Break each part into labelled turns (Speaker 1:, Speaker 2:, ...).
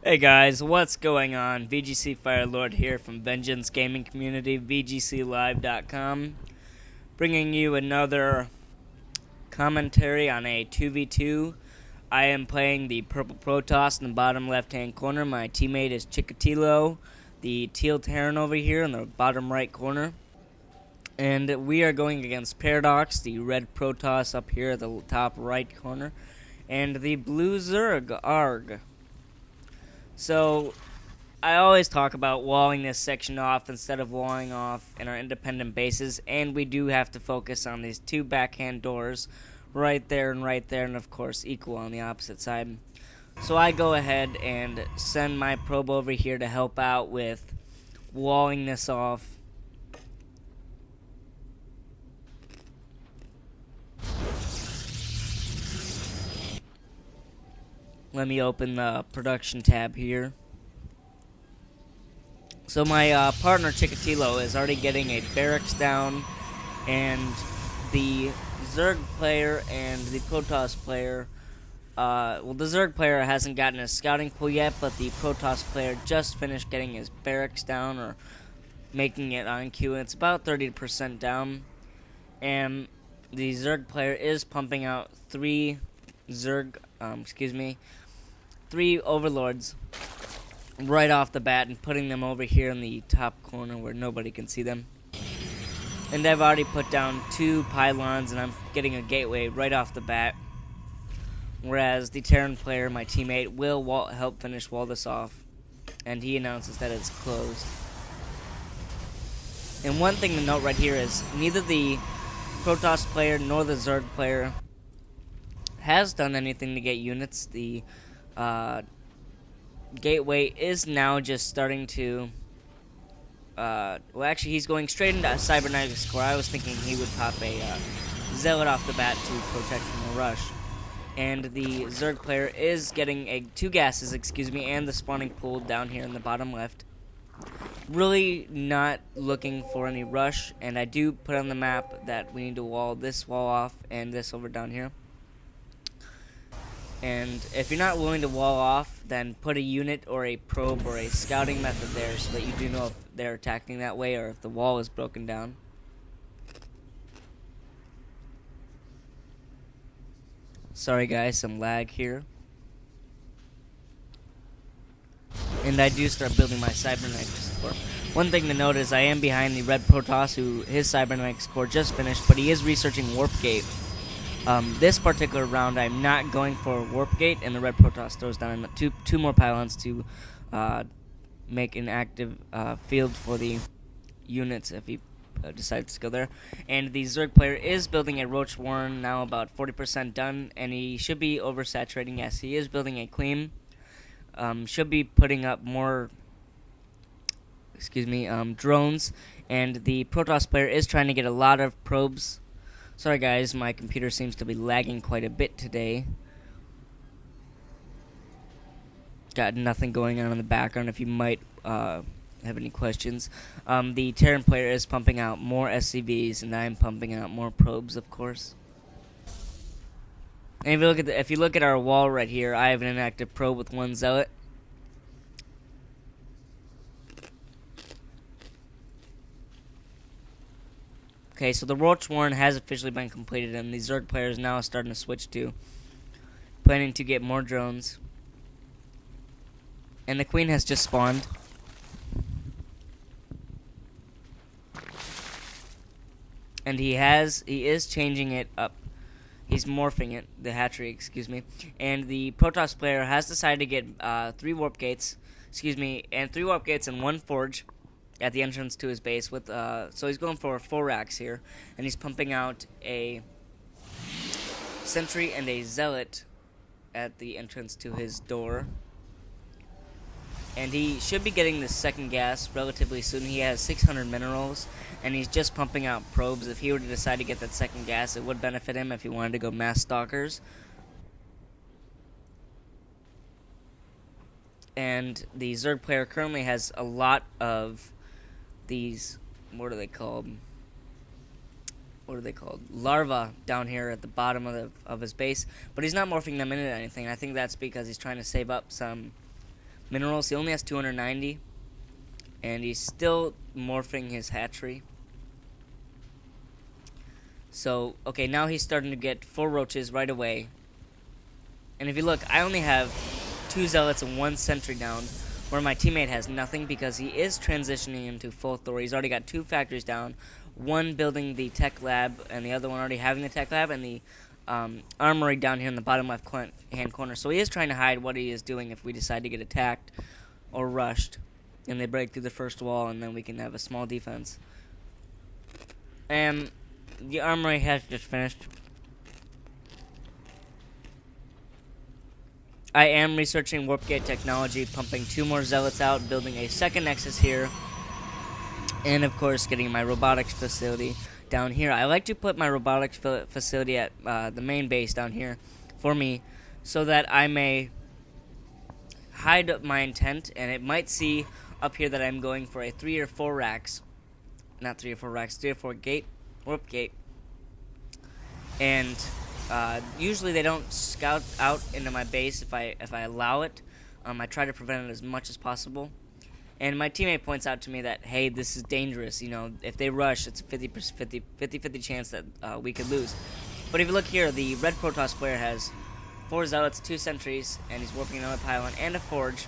Speaker 1: Hey guys, what's going on? VGC FireLord here from Vengeance Gaming Community, VGCLive.com, bringing you another commentary on a 2v2. I am playing the purple Protoss in the bottom left-hand corner. My teammate is Chikatilo, the teal Terran over here in the bottom right corner. And we are going against Paradox, the red Protoss up here at the top right corner, and the blue Zerg, Arg. So, I always talk about walling this section off instead of walling off in our independent bases, and we do have to focus on these two backhand doors right there, and of course equal on the opposite side. So I go ahead and send my probe over here to help out with walling this off. Let me open the production tab here. So my partner Chikatilo is already getting a barracks down, and the Zerg player and the Protoss player, well, the Zerg player hasn't gotten his scouting pool yet, but the Protoss player just finished getting his barracks down, or making it on queue, and it's about 30% down. And the Zerg player is pumping out three Overlords right off the bat and putting them over here in the top corner where nobody can see them. And I've already put down two pylons, and I'm getting a gateway right off the bat. Whereas the Terran player, my teammate, will help finish wall this off, and he announces that it's closed. And one thing to note right here is neither the Protoss player nor the Zerg player has done anything to get units. The gateway is now just starting to well, actually, he's going straight into a Cybernetics core. I was thinking he would pop a Zealot off the bat to protect from a rush. And the Zerg player is getting two gases, and the spawning pool down here in the bottom left. Really not looking for any rush, and I do put on the map that we need to wall this wall off and this over down here. And if you're not willing to wall off, then put a unit or a probe or a scouting method there so that you do know if they're attacking that way or if the wall is broken down. Sorry guys, some lag here. And I do start building my Cybernetics core. One thing to note is I am behind the red Protoss, who his Cybernetics core just finished, but he is researching Warp Gate. This particular round, I'm not going for Warp Gate, and the red Protoss throws down two more pylons to make an active field for the units if he decides to go there. And the Zerg player is building a Roach Warren, now about 40% done, and he should be oversaturating. Yes, he is building a Queen. Should be putting up more drones, and the Protoss player is trying to get a lot of probes. Sorry guys, my computer seems to be lagging quite a bit today. Got nothing going on in the background if you might have any questions. The Terran player is pumping out more SCVs, and I'm pumping out more probes, of course. And if you look at our wall right here, I have an inactive probe with one Zealot. Okay, so the Roach Warren has officially been completed, and the Zerg player is now starting to switch to planning to get more drones. And the Queen has just spawned. And he is changing it up. He's morphing it, the hatchery, And the Protoss player has decided to get 3 warp gates, and 3 warp gates and 1 forge at the entrance to his base with so he's going for 4 racks here, and he's pumping out a sentry and a zealot at the entrance to his door. And he should be getting the second gas relatively soon. He has 600 minerals, and he's just pumping out probes. If he were to decide to get that second gas, it would benefit him if he wanted to go mass stalkers. And the Zerg player currently has a lot of these, what are they called? Larvae down here at the bottom of his base, but he's not morphing them into anything. I think that's because he's trying to save up some minerals. He only has 290, and he's still morphing his hatchery. So, okay, now he's starting to get 4 roaches right away. And if you look, I only have 2 zealots and 1 sentry down, where my teammate has nothing because he is transitioning into full Thor. He's already got 2 factories down, 1 building the tech lab, and the other one already having the tech lab, and the armory down here in the bottom left hand corner. So he is trying to hide what he is doing if we decide to get attacked or rushed, and they break through the first wall, and then we can have a small defense. And the armory has just finished. I am researching warp gate technology, pumping 2 more zealots out, building a second nexus here, and of course getting my robotics facility down here. I like to put my robotics facility at the main base down here for me, so that I may hide my intent, and it might see up here that I'm going for a 3 or 4 racks, not 3 or 4 racks, 3 or 4 warp gate, and usually they don't scout out into my base if I allow it. I try to prevent it as much as possible. And my teammate points out to me that, hey, this is dangerous. You know, if they rush, it's a 50-50 chance that we could lose. But if you look here, the red Protoss player has 4 zealots, 2 sentries, and he's warping another pylon and a forge.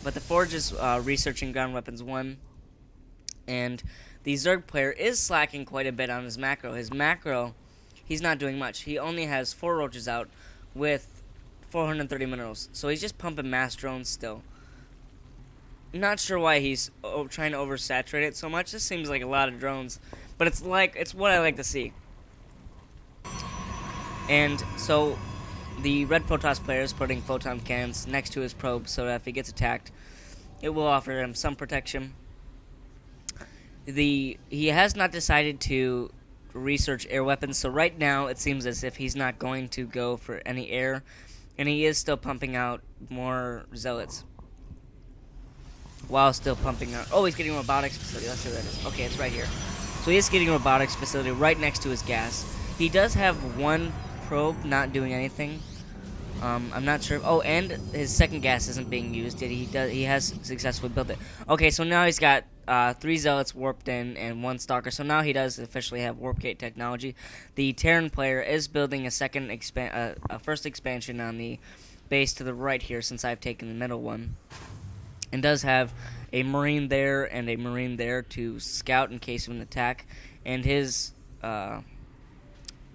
Speaker 1: But the forge is researching ground weapons 1. And the Zerg player is slacking quite a bit on his macro. His macro, he's not doing much. He only has 4 roaches out with 430 minerals. So he's just pumping mass drones still. Not sure why he's trying to oversaturate it so much. This seems like a lot of drones, but it's what I like to see. And so the red Protoss player is putting photon cannons next to his probe so that if he gets attacked, it will offer him some protection. He has not decided to research air weapons, so right now it seems as if he's not going to go for any air, and he is still pumping out more zealots while still pumping out. Oh, he's getting a robotics facility. Let's see where that is. Okay, it's right here. So he is getting a robotics facility right next to his gas. He does have 1 probe not doing anything. I'm not sure. Oh, and his second gas isn't being used. He has successfully built it. Okay, so now he's got 3 zealots warped in and 1 stalker. So now he does officially have warp gate technology. The Terran player is building a first expansion on the base to the right here, since I've taken the middle one, and does have a marine there and a marine there to scout in case of an attack. And his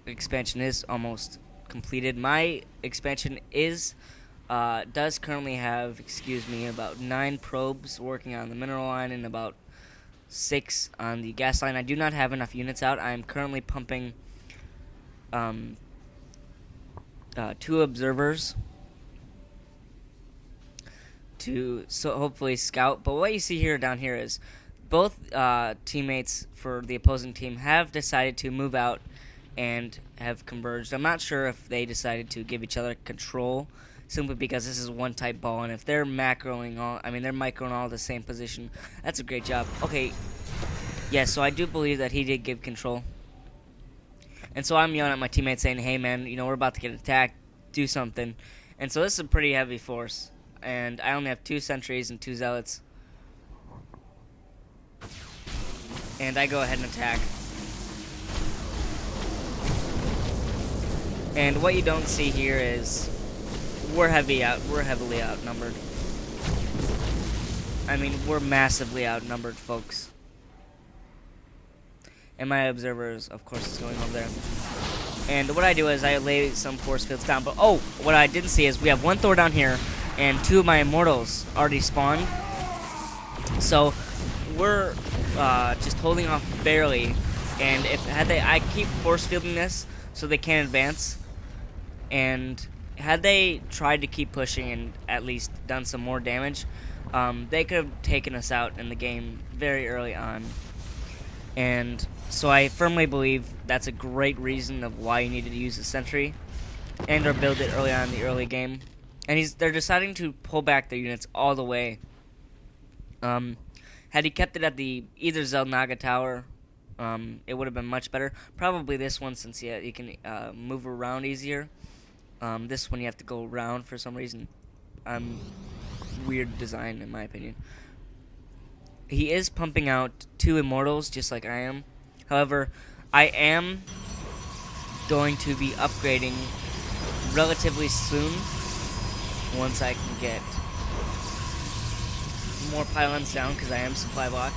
Speaker 1: expansion is almost completed. My expansion does currently have, about 9 probes working on the mineral line and about 6 on the gas line. I do not have enough units out. I am currently pumping 2 observers to hopefully scout. But what you see here down here is both teammates for the opposing team have decided to move out and have converged. I'm not sure if they decided to give each other control simply because this is one type ball, and if they're macroing they're microing all the same position. That's a great job. Okay, yeah, so I do believe that he did give control. And so I'm yelling at my teammates saying, hey man, we're about to get attacked, do something. And so this is a pretty heavy force, and I only have 2 sentries and 2 zealots. And I go ahead and attack. And what you don't see here is we're heavily outnumbered. I mean, we're massively outnumbered, folks. And my observers, of course, is going over there. And what I do is I lay some force fields down. But oh, what I didn't see is we have 1 Thor down here, and 2 of my immortals already spawned. So we're just holding off barely. And I keep force fielding this so they can't advance. And had they tried to keep pushing and at least done some more damage, they could have taken us out in the game very early on. And so I firmly believe that's a great reason of why you needed to use the sentry and or build it early on in the early game. And they're deciding to pull back their units all the way. Had he kept it at either Zelnaga Tower, it would have been much better. Probably this one, since you can move around easier. This one you have to go around for some reason. I'm weird design in my opinion. He is pumping out 2 immortals just like I am. However, I am going to be upgrading relatively soon once I can get more pylons down, because I am supply blocked.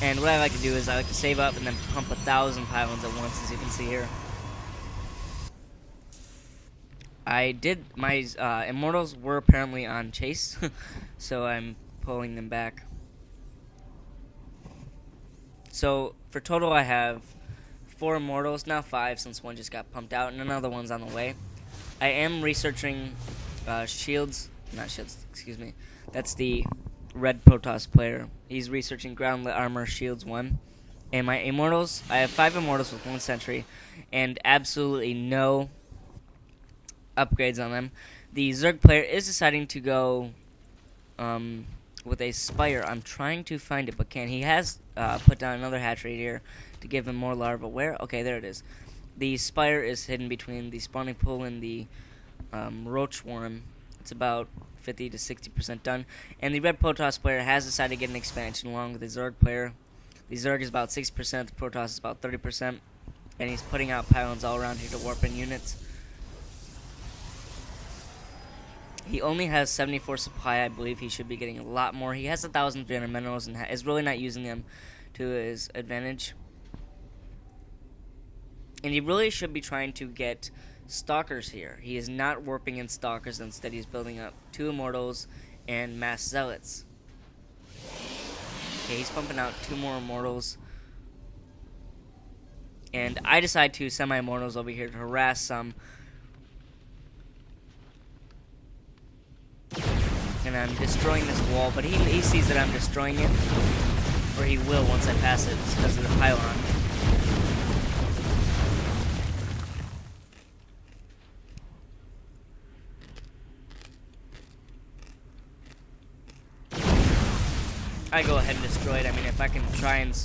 Speaker 1: And what I like to do is I like to save up and then pump 1,000 pylons at once, as you can see here. I did, my immortals were apparently on chase, so I'm pulling them back. So for total I have 4 immortals, now 5 since one just got pumped out, and another one's on the way. I am researching shields, not shields, excuse me. That's the red Protoss player. He's researching ground armor shields 1. And my immortals, I have 5 immortals with 1 sentry, and absolutely no upgrades on them. The Zerg player is deciding to go with a Spire. I'm trying to find it, but can't. He has put down another hatch right here to give him more larva. Where? Okay, there it is. The Spire is hidden between the spawning pool and the roach worm. It's about 50 to 60% done. And the red Protoss player has decided to get an expansion along with the Zerg player. The Zerg is about 6%, the Protoss is about 30%. And he's putting out pylons all around here to warp in units. He only has 74 supply. I believe he should be getting a lot more. He has 1,300 minerals and is really not using them to his advantage. And he really should be trying to get stalkers here. He is not warping in stalkers. Instead, he's building up 2 immortals and mass zealots. Okay, he's pumping out 2 more immortals. And I decide to send my immortals over here to harass some. And I'm destroying this wall, but he sees that I'm destroying it. Or he will once I pass it, because of the pylon. I go ahead and destroy it. I mean, if I can try and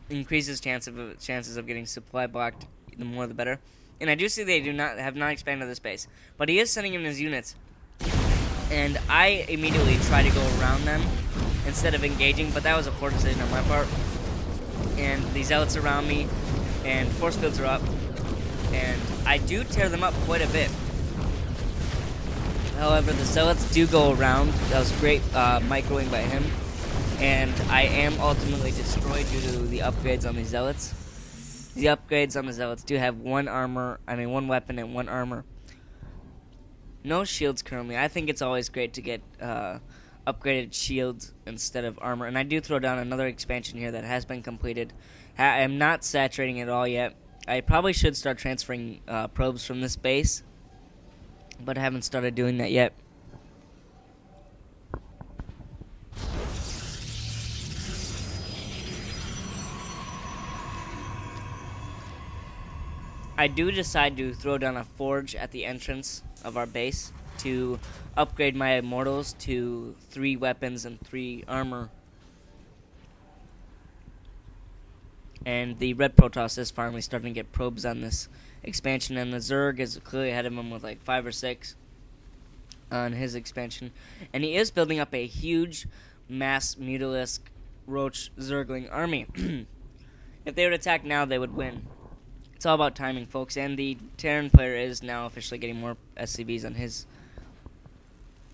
Speaker 1: increase his chances of getting supply blocked, the more the better. And I do see they have not expanded this base, but he is sending in his units. And I immediately try to go around them instead of engaging, but that was a poor decision on my part. And the zealots around me, and force fields are up, and I do tear them up quite a bit. However, the zealots do go around. That was great microwing by him. And I am ultimately destroyed due to the upgrades on the zealots. The upgrades on the zealots do have 1 weapon and 1 armor. No shields currently. I think it's always great to get upgraded shields instead of armor. And I do throw down another expansion here that has been completed. I am not saturating it all yet. I probably should start transferring probes from this base, but I haven't started doing that yet. I do decide to throw down a forge at the entrance of our base to upgrade my immortals to 3 weapons and 3 armor. And the red Protoss is finally starting to get probes on this expansion, and the Zerg is clearly ahead of him with like 5 or 6 on his expansion. And he is building up a huge mass mutalisk roach zergling army. If they would attack now, they would win. It's all about timing, folks, and the Terran player is now officially getting more SCVs on his